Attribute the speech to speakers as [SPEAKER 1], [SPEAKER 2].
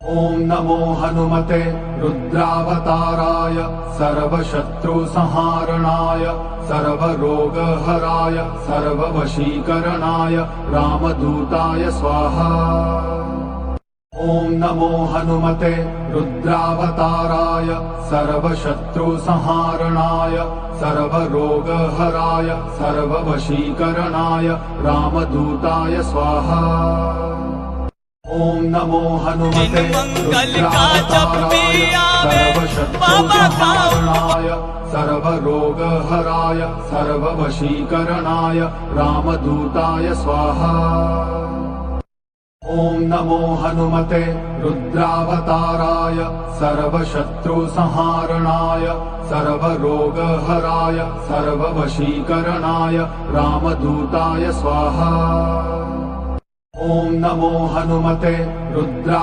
[SPEAKER 1] ॐ नमो हनुमते रुद्रावताराय सर्वशत्रुसंहारणाय सर्वरोगहराय सर्ववशीकरणाय रामदूताय स्वाहा। ॐ नमो हनुमते रुद्रावताराय सर्वशत्रुसंहारणाय सर्वरोगहराय सर्ववशीकरणाय रामदूताय स्वाहा। ॐ नमो हनुमते रुद्रावताराय सर्वशत्रुसंहारणाय सर्वरोगहराय सर्ववशीकरणाय रामदूताय स्वाहा। ॐ नमो हनुमते रुद्रावताराय सर्वशत्रुसंहारणाय सर्वरोगहराय सर्ववशीकरणाय रामदूताय स्वाहा। ॐ नमो हनुमते रुद्रा